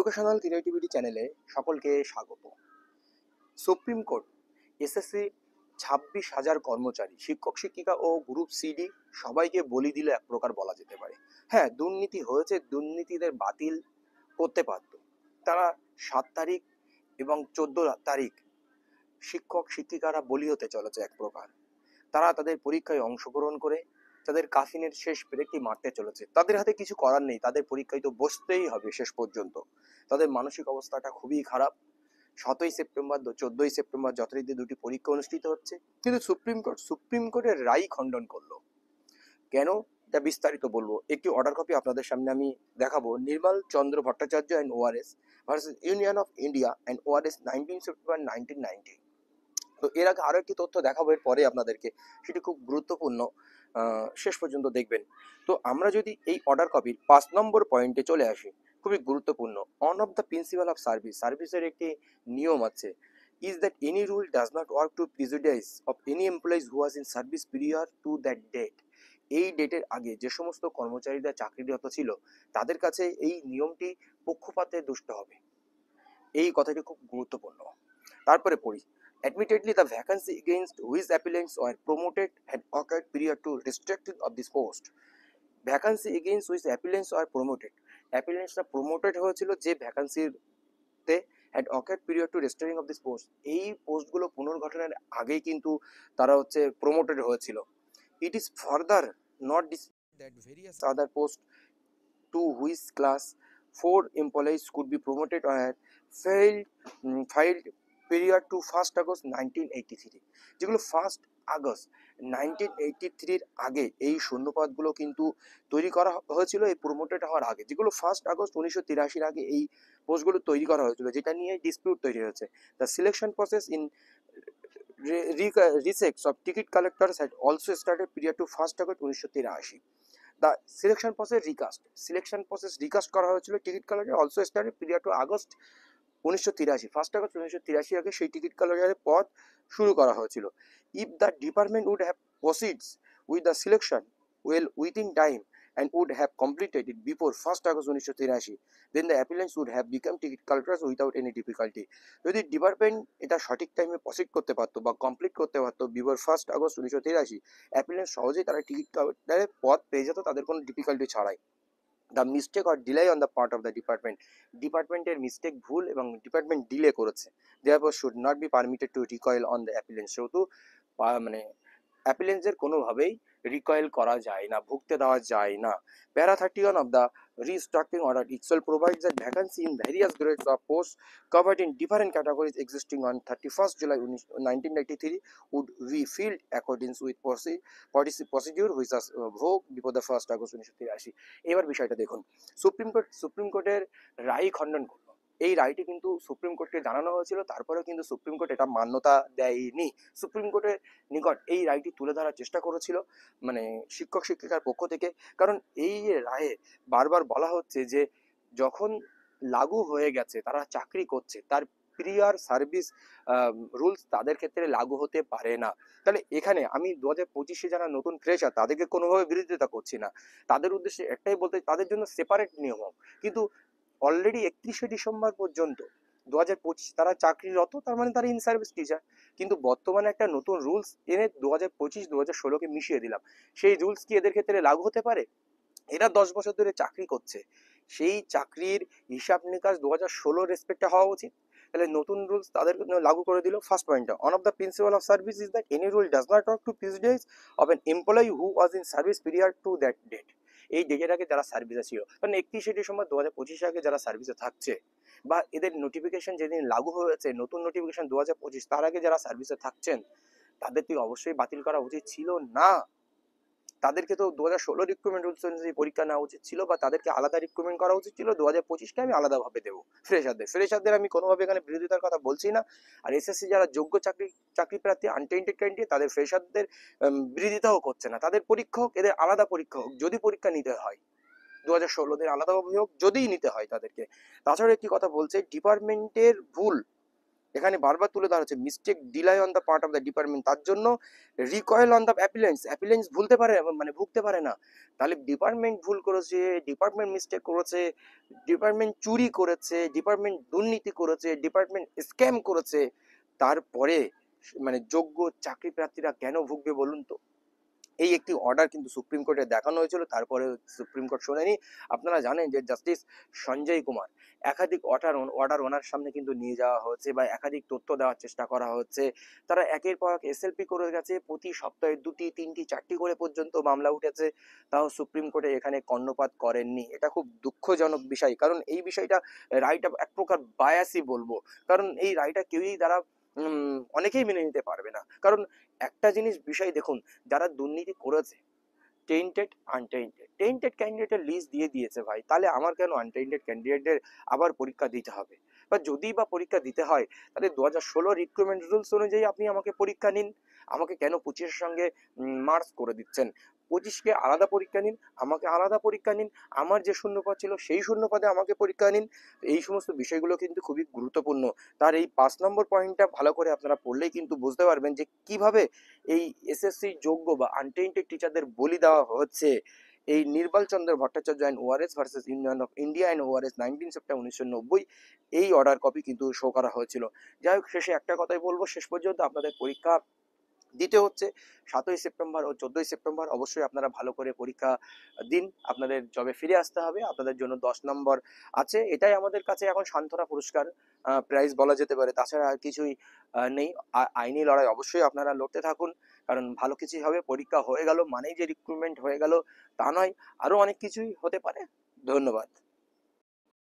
Educational creativity চ্যানেলে সকলকে স্বাগত। সুপ্রিম কোর্ট এসএসসি 26,000 কর্মচারী, শিক্ষক শিক্ষিকা ও গ্রুপ সিডি সবাইকে বলি দিল এক প্রকার বলা যেতে পারে। হ্যাঁ, দুর্নীতি হয়েছে, দুর্নীতিদের বাতিল করতে পারত। তারা 7 তারিখ এবং 14 তারিখ শিক্ষক শিক্ষিকারা বলি হতে চলেছে এক প্রকার। তারা তাদের পরীক্ষায় অংশগ্রহণ করে তাদের কাফিনের শেষ ব্রেকটি মারতে চলেছে। তাদের হাতে কিছু করার নেই, তাদের পরীক্ষায় তো বসতেই হবে শেষ পর্যন্ত। তাদের মানসিক অবস্থাটা খুবই খারাপ। 7ই সেপ্টেম্বর 14ই সেপ্টেম্বর যথারীতি দুটি পরীক্ষা অনুষ্ঠিত হচ্ছে, কিন্তু সুপ্রিম কোর্টের রায় খণ্ডন করলো। কেন, তা বিস্তারিত বলবো। একটি অর্ডার কপি আপনাদের সামনে আমি দেখাবো। Nirmal Chandra Bhattacharya and ORS versus union of India and ORS 19 September 1990। তো এর আগে আরো একটি তথ্য দেখাবো এর পরে আপনাদেরকে, সেটি খুব গুরুত্বপূর্ণ, শেষ পর্যন্ত দেখবেন। তো আমরা যদি এই অর্ডার কপির 5 নম্বর পয়েন্টে চলে আসি, খুবই গুরুত্বপূর্ণ। On of the principal of সার্ভিসের একটি নিয়ম আছে, is that any rule does not work to prejudice of any employees who was in service prior to that date. এই ডেটের আগে যে সমস্ত কর্মচারীরা চাকরিরত ছিল তাদের কাছে এই নিয়মটি পক্ষপাতে দুষ্ট হবে। এই কথাটি খুব গুরুত্বপূর্ণ। তারপরে পড়ি, admittedly the vacancy against which appellants were promoted had occurred prior to restricting of this post. Vacancy against which appellants were promoted, অ্যাপিলেন্টসরা প্রমোটেড হয়েছিল যে ভ্যাকান্সিতে had occurred prior to restoring of this post। এই পোস্টগুলো পুনর্গঠনের আগেই কিন্তু তারা promoted হয়েছিল। It is further not disputed that various other posts to which class 4 employees could be promoted or had filed period to 1st August 1983। যেগুলো 1st August 1983 আগে এই শূন্যপদগুলো কিন্তু তৈরি করা হয়েছিল, এই প্রমোটেড হওয়ার আগে, যেগুলো 1st আগস্ট 1983 আগে এই পোস্টগুলো তৈরি করা হয়েছিল, যেটা নিয়ে ডিসপিউট তৈরি হয়েছে। The selection process in resets of ticket collectors had also started period to 1st August 1983। The selection process recast করা হয়েছিল টিকিট কালারে also started period to August 1983। 1st August 1983 আগে সেই টিকিট কালারের পথ শুরু করা হয়েছিল। If the department would have proceeds with the selection well within time and would have completed it before 1st August 1983, then the appellants would have become ticket collectors without any difficulty। যদি department এটা সঠিক টাইমে proceed করতে পারতো বা complete করতে পারতো before 1st August 1983, appellant সহজেই তারা টিকিট কাউন্টারে পথ পেয়ে যেত তাদের কোনো ডিফিকাল্টি ছাড়াই। The mistake or delay on the part of the ডিপার্টমেন্টের মিস্টেক, ভুল, এবং ডিপার্টমেন্ট ডিলে করেছে, therefore should not be permitted to recoil on the appellant। সেহেতু মানে অ্যাপিলেন্টসের কোনোভাবেই রিকয়েল করা যায় না, ভুগতে দেওয়া যায় না। প্যারা 31 of the restructuring order itself provides that vacancy in various grades of posts covered in different categories existing on 31st July 1993 would be filled according with procedure which was vogue before the 1st August 1983। এবার বিষয়টা দেখুন, supreme কোর্টের রায় খণ্ডন করলো। এই রায়টি কিন্তু supreme কোর্টকে জানানো হয়েছিল, তারপরেও কিন্তু সুপ্রিম কোর্ট এটা মান্যতা দেয়নি। সুপ্রিম কোর্টের নিকট এই রায়টি তুলে ধরার চেষ্টা করেছিল শিক্ষক শিক্ষিকার পক্ষ থেকে, কারণ এই রায়ে বারবার বলা হচ্ছে যে যখন লাগু হয়ে গেছে, তারা চাকরি করছে, তার প্রিয়ার সার্ভিস রুলস তাদের ক্ষেত্রে লাগু হতে পারে না। তাহলে এখানে আমি 2025-এ যারা নতুন ফ্রেশার তাদেরকে কোনোভাবে বিরোধিতা করছি না, তাদের উদ্দেশ্যে একটাই বলতে, তাদের জন্য সেপারেট নিয়ম হোক। কিন্তু অলরেডি 31শে ডিসেম্বর পর্যন্ত 2025 তারা চাকরিরত, তার মানে তারা ইন সার্ভিস টিচার। কিন্তু বর্তমানে একটা নতুন রুলস এনে 2025-2016কে মিশিয়ে দিলাম, সেই রুলস কি এদের ক্ষেত্রে লাগু হতে পারে? এরা 10 বছর ধরে চাকরি করছে, সেই চাকরির হিসাব নিকাশ 2016 রেসপেক্টে হওয়া উচিত। তাহলে নতুন রুলস তাদের লাগু করে দিল। ফার্স্ট পয়েন্টটা, on of the principal of service is that any rule does not work to prejudice of an employee who was in service period to that date. এই ডেটের আগে যারা সার্ভিসে ছিল, কারণ 31শে ডিসেম্বর 2025 আগে যারা সার্ভিসে থাকছে, বা এদের নোটিফিকেশন যেদিন লাগু হয়েছে, নতুন নোটিফিকেশন 2025, তার আগে যারা সার্ভিসে থাকছেন তাদেরকে অবশ্যই বাতিল করা উচিত ছিল না। তাদেরকে তো 2016 রিক্রুটমেন্ট রুলস অনুযায়ী পরীক্ষা নেওয়া উচিত ছিল, বা তাদেরকে আলাদা রিক্রুটমেন্ট করা উচিত ছিল। 2025-কে আমি আলাদাভাবে দেবো। ফ্রেশারদের আমি কোনোভাবে এখানে বিরোধিতার কথা বলছি না। আর এসএসসি যারা যোগ্য চাকরি প্রার্থী, আনটেন্টেড ক্যান্ডিডেট, তাদের ফ্রেশারদের বিরোধিতাও করছে না। তাদের পরীক্ষা হোক, এদের আলাদা পরীক্ষা হোক, যদি পরীক্ষা নিতে হয় 2016-দের আলাদাভাবে হোক, যদিই নিতে হয় তাদেরকে। তাছাড়া একটি কথা বলছে, ডিপার্টমেন্টের ভুল এখানে বারবার তুলে ধরা হচ্ছে mistake delay on the part of the department, তার জন্য রিকয়েল অন দ্য অ্যাপিলেন্স ভুলতে পারে, মানে ভুগতে পারে না। তাহলে ডিপার্টমেন্ট ভুল করেছে, ডিপার্টমেন্ট মিস্টেক করেছে, ডিপার্টমেন্ট চুরি করেছে, ডিপার্টমেন্ট দুর্নীতি করেছে, ডিপার্টমেন্ট স্ক্যাম করেছে, তারপরে মানে যোগ্য চাকরি প্রার্থীরা কেন ভুগবে বলুন তো? এই একটি অর্ডার কিন্তু সুপ্রিম কোর্টে দেখানো হয়েছিল, তারপরে সুপ্রিম কোর্ট শোনেনি। আপনারা জানেন যে জাস্টিস সঞ্জয় কুমার একাধিক অর্ডার ওনার সামনে কিন্তু নিয়ে যাওয়া হয়েছে বা একাধিক তথ্য দেওয়ার চেষ্টা করা হচ্ছে। তারা একের পর এক এসএলপি করে গেছে, প্রতি সপ্তাহে 2টি 3টি 4টি করে পর্যন্ত মামলা উঠেছে, তাও সুপ্রিম কোর্টে এখানে কর্ণপাত করেননি। এটা খুব দুঃখজনক বিষয়, কারণ এই বিষয়টা রায়টা এক প্রকার বায়াসই বলবো, কারণ এই রায়টা কেউই দ্বারা অনেকেই মেনে নিতে পারবে না। কারণ একটা জিনিস বিষয় দেখুন, যারা দুর্নীতি করেছে টেন্টেড আনটেন্টেড, টেন্টেড ক্যান্ডিডেটের লিস্ট দিয়ে দিয়েছে ভাই, তাহলে আমার কেন আনটেন্টেড ক্যান্ডিডেটদের আবার পরীক্ষা দিতে হবে? বা যদি বা পরীক্ষা দিতে হয়, তাহলে 2016 রিক্রুটমেন্ট রুলস অনুযায়ী আপনি আমাকে পরীক্ষা নিন। আমাকে কেন 25-এর সঙ্গে মার্চ করে দিচ্ছেন? 25কে আলাদা পরীক্ষা নিন, আমাকে আলাদা পরীক্ষা নিন, আমার যে শূন্যপদ ছিল সেই শূন্যপদে আমাকে পরীক্ষা নিন। এই সমস্ত বিষয়গুলো কিন্তু খুবই গুরুত্বপূর্ণ। তার এই 5 নম্বর পয়েন্টটা ভালো করে আপনারা পড়লেই কিন্তু বুঝতে পারবেন যে কিভাবে এই এসএসসি যোগ্য বা আনটেন্টেড টিচারদের বলি দেওয়া হচ্ছে। এই Nirmal Chandra Bhattacharya and ORS versus union of India and ORS 19 September 1990, এই অর্ডার কপি কিন্তু শো করা হয়েছিল। যাই হোক, শেষে একটা কথাই বলবো, শেষ পর্যন্ত আপনাদের পরীক্ষা দিতে হচ্ছে 7ই সেপ্টেম্বর ও 14ই সেপ্টেম্বর। অবশ্যই আপনারা ভালো করে পরীক্ষা দিন, আপনাদের জবে ফিরে আসতে হবে, আপনাদের জন্য 10 নম্বর আছে, এটাই আমাদের কাছে এখন সান্ত্বনা পুরস্কার প্রাইজ বলা যেতে পারে, তাছাড়া আর কিছুই নেই। আইনি লড়াই অবশ্যই আপনারা লড়তে থাকুন, কারণ ভালো কিছুই হবে। পরীক্ষা হয়ে গেল মানেই যে রিক্রুটমেন্ট হয়ে গেল তা নয়, আরো অনেক কিছুই হতে পারে। ধন্যবাদ।